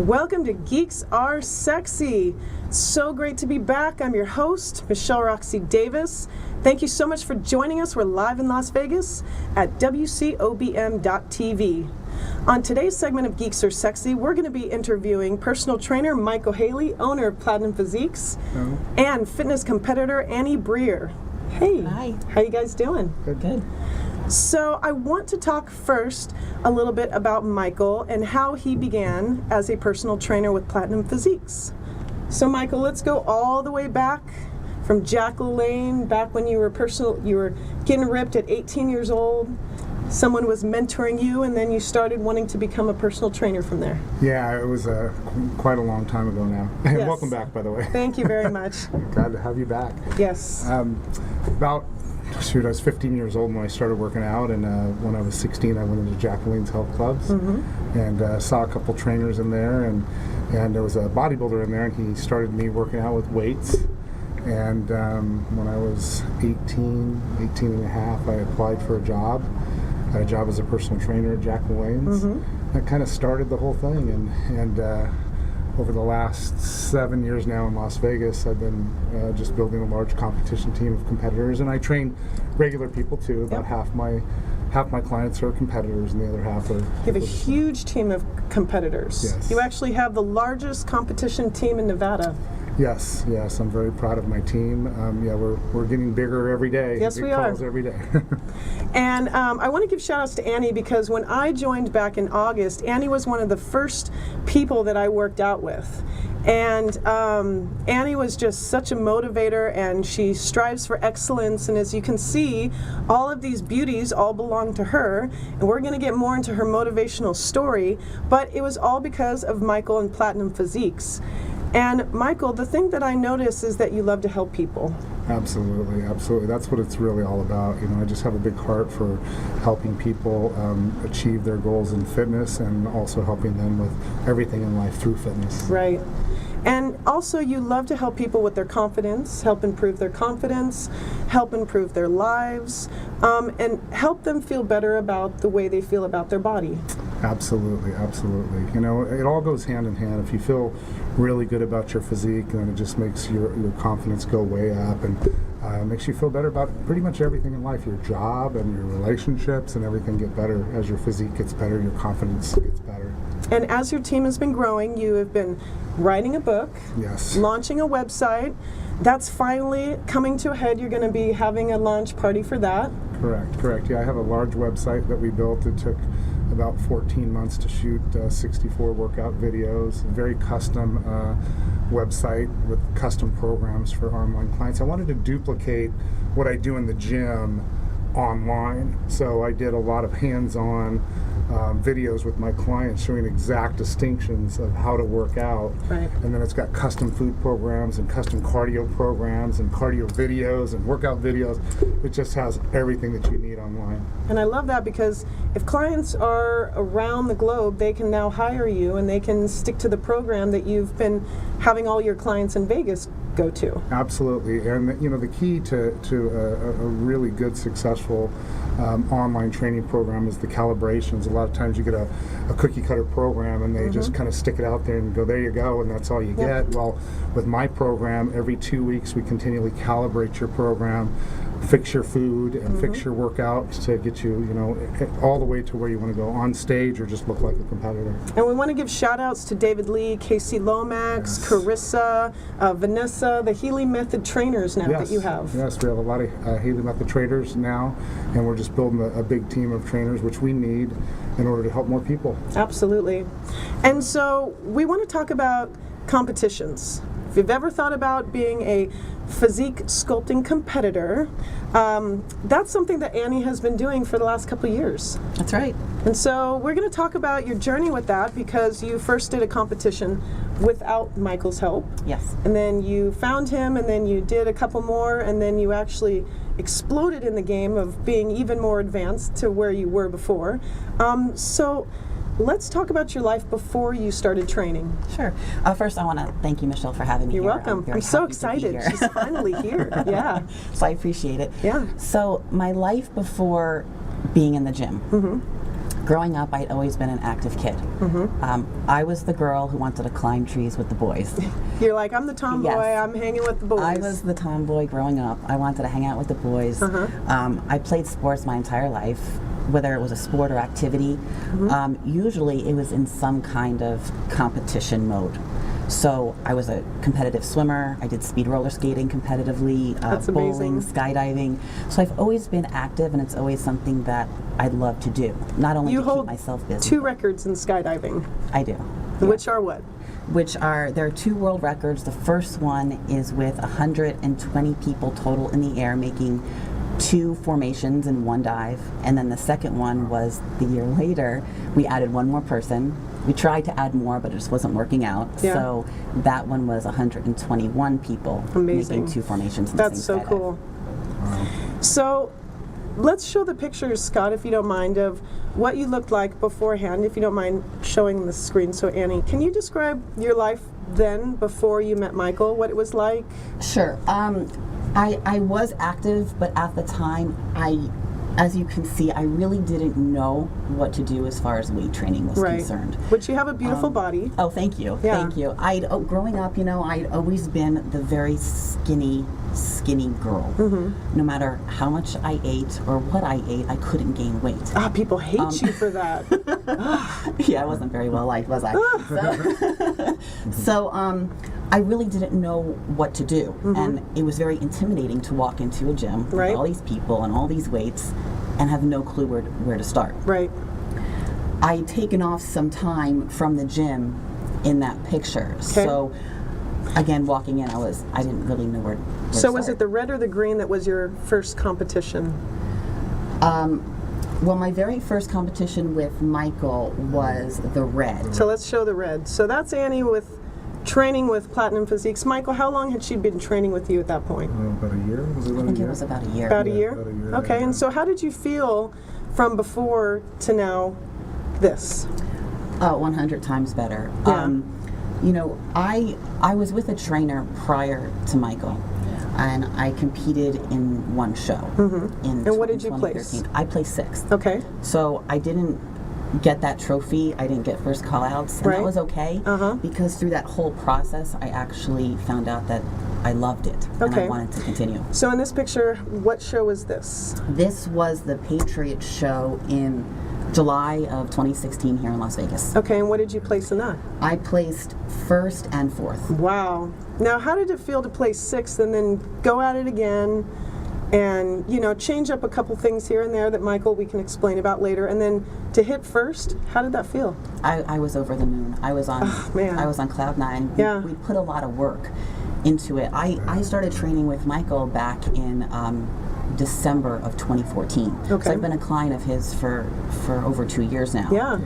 Welcome to Geeks Are Sexy. So great to be back. I'm your host, Michelle Roxy Davis. Thank you so much for joining us. We're live in Las Vegas at WCOBM.TV. On today's segment of Geeks Are Sexy, we're going to be interviewing personal trainer Michael Haley, owner of Platinum Physiques, and fitness competitor Annie Breer. Hey. Hi. How you guys doing? Good. So I want to talk first a little bit about Michael and how he began as a personal trainer with Platinum Physiques. So Michael, let's go all the way back from Jack LaLanne, back when you were getting ripped at 18 years old. Someone was mentoring you, and then you started wanting to become a personal trainer from there. Yeah, it was quite a long time ago now. And Yes. welcome back, by the way. Thank you very much. Glad to have you back. Yes. I was 15 years old when I started working out, and when I was 16, I went into Jack LaLanne's health clubs and saw a couple trainers in there, and there was a bodybuilder in there, and he started me working out with weights. And when I was 18 and a half, I applied for a job. I had a job as a personal trainer at Jack LaLanne's. That kind of started the whole thing, and over the last 7 years now in Las Vegas, I've been just building a large competition team of competitors, and I train regular people too. About half my clients are competitors, and the other half are. You have a huge team of competitors. Yes. You actually have the largest competition team in Nevada. Yes, I'm very proud of my team. We're getting bigger every day. Yes, we are. Every day. And I want to give shout outs to Annie, because when I joined back in August, Annie was one of the first people that I worked out with. And Annie was just such a motivator, and she strives for excellence. And as you can see, all of these beauties all belong to her. And we're going to get more into her motivational story. But it was all because of Michael and Platinum Physiques. And Michael, the thing that I notice is that you love to help people. Absolutely. That's what it's really all about. I just have a big heart for helping people achieve their goals in fitness, and also helping them with everything in life through fitness. Right. And also you love to help people with their confidence, help improve their confidence, help improve their lives, and help them feel better about the way they feel about their body. Absolutely. It all goes hand in hand. If you feel really good about your physique, then it just makes your confidence go way up, and makes you feel better about pretty much everything in life. Your job and your relationships and everything get better. As your physique gets better, your confidence gets better. And as your team has been growing, you have been writing a book, Yes. launching a website. That's finally coming to a head. You're going to be having a launch party for that. Correct. Yeah, I have a large website that we built. It took about 14 months to shoot 64 workout videos. A very custom website with custom programs for online clients. I wanted to duplicate what I do in the gym online, so I did a lot of hands-on videos with my clients showing exact distinctions of how to work out. Right. And then it's got custom food programs and custom cardio programs and cardio videos and workout videos. It just has everything that you need online. And I love that, because if clients are around the globe, they can now hire you, and they can stick to the program that you've been having all your clients in Vegas go to. Absolutely. And the key to a really good, successful online training program is the calibrations. A lot of times you get a cookie cutter program, and they just kind of stick it out there and go, there you go, and that's all you get. Well, with my program, every 2 weeks we continually calibrate your program, fix your food, and fix your workouts to get you, all the way to where you want to go on stage or just look like a competitor. And we want to give shout outs to David Lee, Casey Lomax, Carissa, Vanessa, the Healy Method trainers now that you have. Yes, we have a lot of Healy Method trainers now, and we're just building a big team of trainers, which we need in order to help more people. Absolutely. And so we want to talk about competitions. If you've ever thought about being a physique sculpting competitor, that's something that Annie has been doing for the last couple of years. That's right. And so we're going to talk about your journey with that, because you first did a competition without Michael's help. Yes. And then you found him, and then you did a couple more, and then you actually exploded in the game of being even more advanced to where you were before. So let's talk about your life before you started training. Sure. First, I want to thank you, Michelle, for having me You're here. welcome. I'm so excited. She's finally here. Yeah. So I appreciate it. Yeah. So my life before being in the gym. growing up, I'd always been an active kid. I was the girl who wanted to climb trees with the boys. You're like, I'm the tomboy, Yes. I'm hanging with the boys. I was the tomboy growing up. I wanted to hang out with the boys. I played sports my entire life, whether it was a sport or activity. Usually it was in some kind of competition mode. So I was a competitive swimmer. I did speed roller skating competitively, That's bowling, amazing. skydiving. So I've always been active, and it's always something that I'd love to do. Not only You to keep hold myself busy. 2 records in skydiving, I do. which are what? There are 2 world records. The first one is with 120 people total in the air, making 2 formations in 1 dive. And then the second one was the year later. We added 1 more person. We tried to add more, but it just wasn't working out. Yeah. So that one was 121 people Amazing. making 2 formations in That's the so same skydive. cool. So let's show the pictures, Scott, if you don't mind, of what you looked like beforehand, if you don't mind showing the screen. So Annie, can you describe your life then, before you met Michael, what it was like? Sure. I was active, but at the time, as you can see, I really didn't know what to do as far as weight training was concerned. Which you have a beautiful body. Oh, thank you. Yeah. Thank you. Growing up, I'd always been the very skinny girl. No matter how much I ate or what I ate, I couldn't gain weight. Ah, people hate you for that. Yeah, I wasn't very well liked, was I? So I really didn't know what to do. And it was very intimidating to walk into a gym with all these people and all these weights and have no clue where to start. Right. I had taken off some time from the gym in that picture. Okay. So again, walking in, I didn't really know where to So was start. it the red or the green that was your first competition? Well, my very first competition with Michael was the red. So let's show the red. So that's Annie with training with Platinum Physiques. Michael, how long had she been training with you at that point? About a year? Was it about I think a year? it was about a year. About a Yeah, year? about a year, Okay, yeah. and so how did you feel from before to now this? Oh, 100 times better. Yeah. I was with a trainer prior to Michael, and I competed in 1 show. In And what did you 2013. place? I placed 6th. Okay. So I didn't get that trophy. I didn't get first call outs, and Right. that was okay because through that whole process, I actually found out that I loved it and Okay. I wanted to continue. So in this picture, what show is this? This was the Patriot show in July of 2016 here in Las Vegas. Okay, and what did you place in that? I placed 1st and 4th. Wow. Now, how did it feel to place 6th and then go at it again and, change up a couple things here and there that, Michael, we can explain about later, and then to hit 1st? How did that feel? I was over the moon. I was on man. I was on cloud 9. Yeah. We put a lot of work into it. I started training with Michael back in December of 2014. Okay. So I've been a client of his for over 2 years now. Yeah.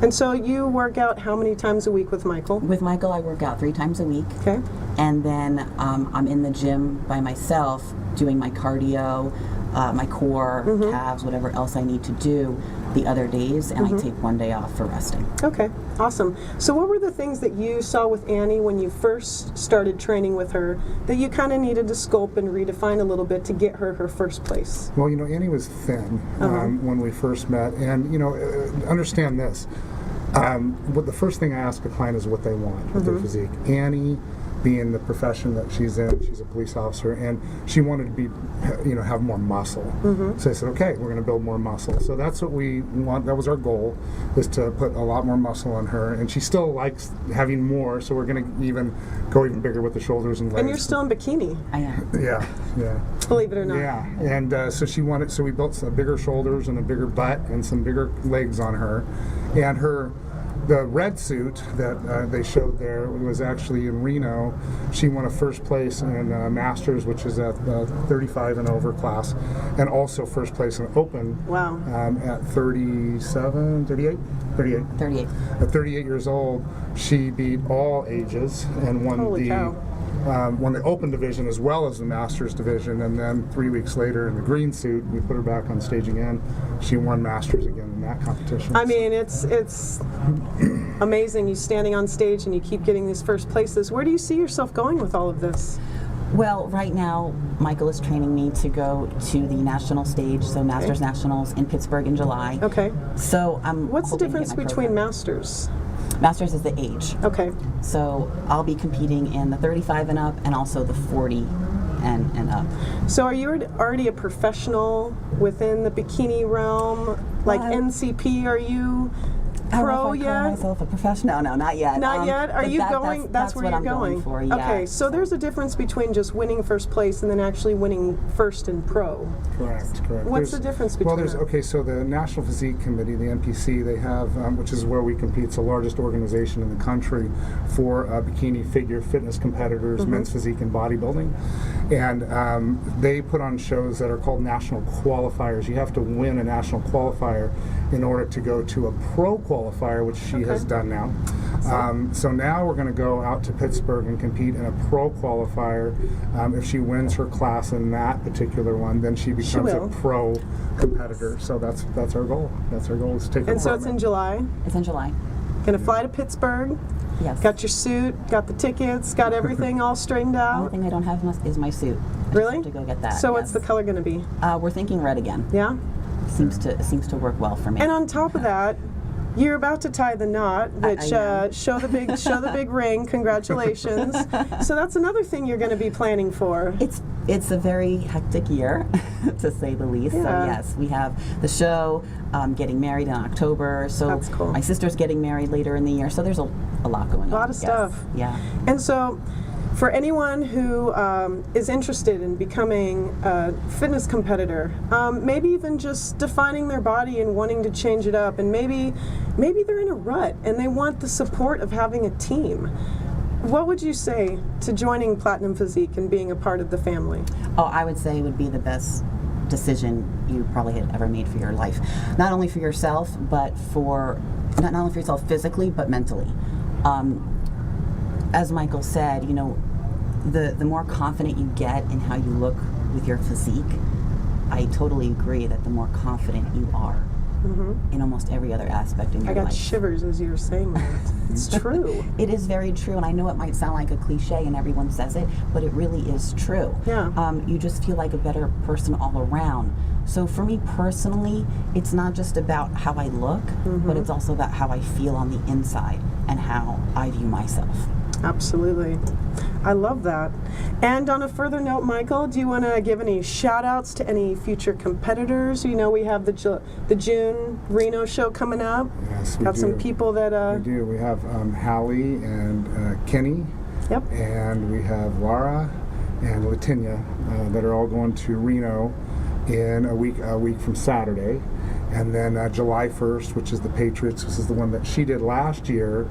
And so you work out how many times a week with Michael? With Michael, I work out 3 times a week. Okay. And then I'm in the gym by myself doing my cardio, my core, calves, whatever else I need to do the other days, and I take 1 day off for resting. Okay, awesome. So what were the things that you saw with Annie when you first started training with her that you kind of needed to sculpt and redefine a little bit to get her first place? Well, Annie was thin when we first met, and understand this. What the first thing I ask a client is what they want with their physique. Annie, being the profession that she's in, she's a police officer, and she wanted to be, have more muscle. So I said, okay, we're going to build more muscle. So that's what we want. That was our goal, was to put a lot more muscle on her, and she still likes having more. So we're going to go even bigger with the shoulders and legs. And you're still in bikini, I am. Yeah, yeah. believe it or not. Yeah, and so we built some bigger shoulders and a bigger butt and some bigger legs on her, and the red suit that they showed there was actually in Reno. She won a first place in Masters, which is at the 35 and over class, and also first place in Open. Wow. At 38. 38. At 38 years old, she beat all ages and won Holy cow. won the Open division as well as the Masters division, and then 3 weeks later in the green suit, we put her back on stage again. She won Masters again in that competition. I mean, it's amazing. You standing on stage and you keep getting these first places. Where do you see yourself going with all of this? Well, right now, Michael is training me to go to the national stage, so Masters Nationals in Pittsburgh in July. Okay. So I'm What's the hoping to difference get my between program. Masters? Masters is the age. Okay. So I'll be competing in the 35 and up and also the 40 and up. So are you already a professional within the bikini realm? Like NCP, are you I don't pro know if I call yet? myself a professional. No, not yet. Not yet? Are but you going? That's where what you're I'm going. for. Yeah. Okay, so there's a difference between just winning first place and then actually winning first in pro. Correct. What's the difference between Well, there's that? okay. So the National Physique Committee, the NPC, they have, which is where we compete. It's the largest organization in the country for bikini figure fitness competitors, Mm-hmm. men's physique and bodybuilding, and they put on shows that are called national qualifiers. You have to win a national qualifier in order to go to a pro qualifier, which she has done now. So now we're going to go out to Pittsburgh and compete in a pro qualifier. If she wins her class in that particular one, then she becomes a will. pro competitor. So that's our goal. That's our goal, is to take And so it's in July. It's in July. Gonna fly to Pittsburgh. Yes. Got your suit, got the tickets, got everything all straightened The only out. thing I don't have is my suit. I just Really? have to go get that. So what's the yes. color gonna be? We're thinking red again. Yeah? Seems to work well for me. And on top of that, you're about to tie the knot, which I am. show the big ring. Congratulations! So that's another thing you're going to be planning for. It's a very hectic year, to say the least. Yeah. So yes, we have the show, getting married in October. So That's cool. my sister's getting married later in the year. So there's a lot going on. A lot of yes. stuff. Yeah. And so, for anyone who is interested in becoming a fitness competitor, maybe even just defining their body and wanting to change it up, and maybe they're in a rut and they want the support of having a team. What would you say to joining Platinum Physique and being a part of the family? Oh, I would say it would be the best decision you probably had ever made for your life. Not only for yourself, but for not only for yourself physically, but mentally. As Michael said, you know, the more confident you get in how you look with your physique, I totally agree that the more confident you are in almost every other aspect in your I got life. shivers as you were saying that. It's true. It is very true, and I know it might sound like a cliche and everyone says it, but it really is true. Yeah. You just feel like a better person all around. So for me personally, it's not just about how I look, but it's also about how I feel on the inside and how I view myself. Absolutely. I love that. And on a further note, Michael, do you want to give any shout outs to any future competitors? You know, we have the June Reno show coming up. Yes, we Got do. some people that We do. We have Hallie and Kenny, Yep. and we have Laura and Latinia that are all going to Reno in a week from Saturday. And then July 1st, which is the Patriots, this is the one that she did last year.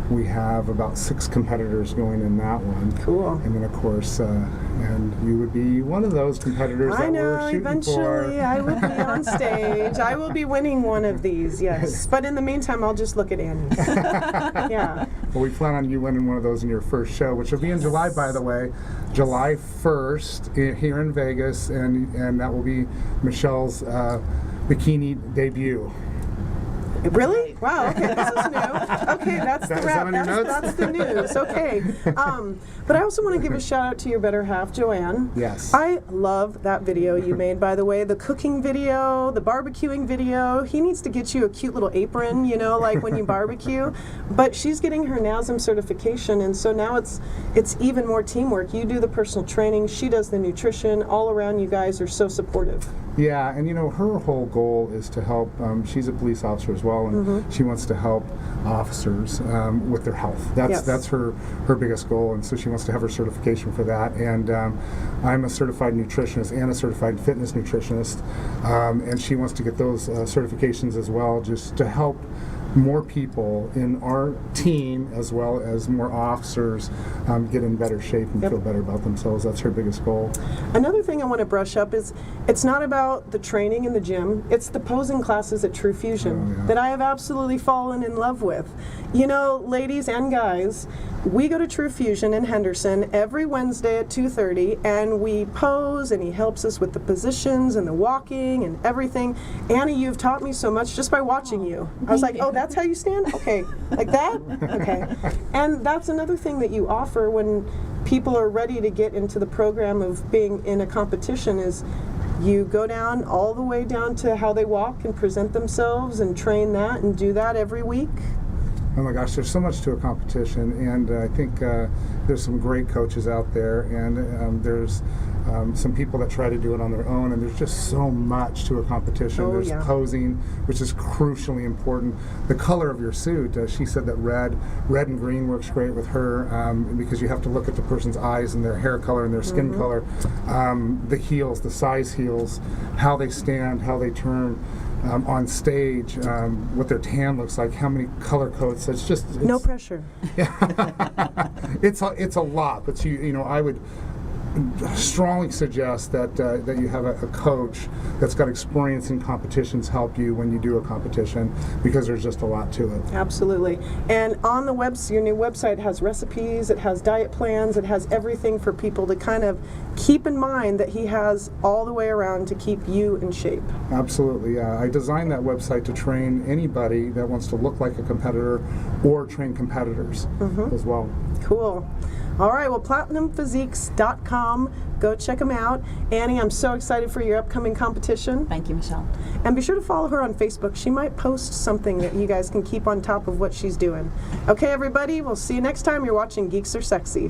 We have about 6 competitors going in that one. Cool. And then, of course, and you would be one of those competitors I that we're know, shooting eventually for. I will be on stage. I will be winning one of these, yes. But in the meantime, I'll just look at Annie's. Yeah. Well, we plan on you winning one of those in your first show, which will be in July, by the way, July 1st here in Vegas, and that will be Michelle's bikini debut. Really? Wow, okay, this is new. Okay, that's the Is that wrap. on your notes? That's the news. Okay. But I also want to give a shout out to your better half, Joanne. Yes. I love that video you made, by the way. The cooking video, the barbecuing video. He needs to get you a cute little apron, you know, like when you barbecue. But she's getting her NASM certification, and so now it's even more teamwork. You do the personal training, she does the nutrition. All around, you guys are so supportive. Yeah, and you know, her whole goal is to help. She's a police officer as well, and she wants to help officers with their health. That's her biggest goal, and so she wants to have her certification for that. And I'm a certified nutritionist and a certified fitness nutritionist, and she wants to get those certifications as well, just to help more people in our team, as well as more officers, get in better shape and feel better about themselves. That's her biggest goal. Another thing I want to brush up is it's not about the training in the gym, it's the posing classes at True Fusion that I have absolutely fallen in love with. You know, ladies and guys, we go to True Fusion in Henderson every Wednesday at 2:30, and we pose, and he helps us with the positions and the walking and everything. Annie, you've taught me so much just by watching you. I was like, oh, that's how you stand? Okay, like that? Okay. And that's another thing that you offer when people are ready to get into the program of being in a competition is you go down all the way down to how they walk and present themselves and train that and do that every week. Oh my gosh, there's so much to a competition, and I think there's some great coaches out there, and there's some people that try to do it on their own, and there's just so much to a competition. Oh, There's yeah. posing, which is crucially important. The color of your suit, she said that red and green works great with her because you have to look at the person's eyes and their hair color and their skin color. The heels, the size heels, how they stand, how they turn. On stage, what their tan looks like, how many color coats. It's No pressure. it's a lot, but I would strongly suggest that you have a coach that's got experience in competitions help you when you do a competition, because there's just a lot to it. Absolutely. And on the your new website has recipes, it has diet plans, it has everything for people to kind of keep in mind that he has all the way around to keep you in shape. Absolutely. I designed that website to train anybody that wants to look like a competitor or train competitors as well. Cool. All right, well, PlatinumPhysiques.com. Go check them out. Annie, I'm so excited for your upcoming competition. Thank you, Michelle. And be sure to follow her on Facebook. She might post something that you guys can keep on top of what she's doing. Okay, everybody, we'll see you next time. You're watching Geeks Are Sexy.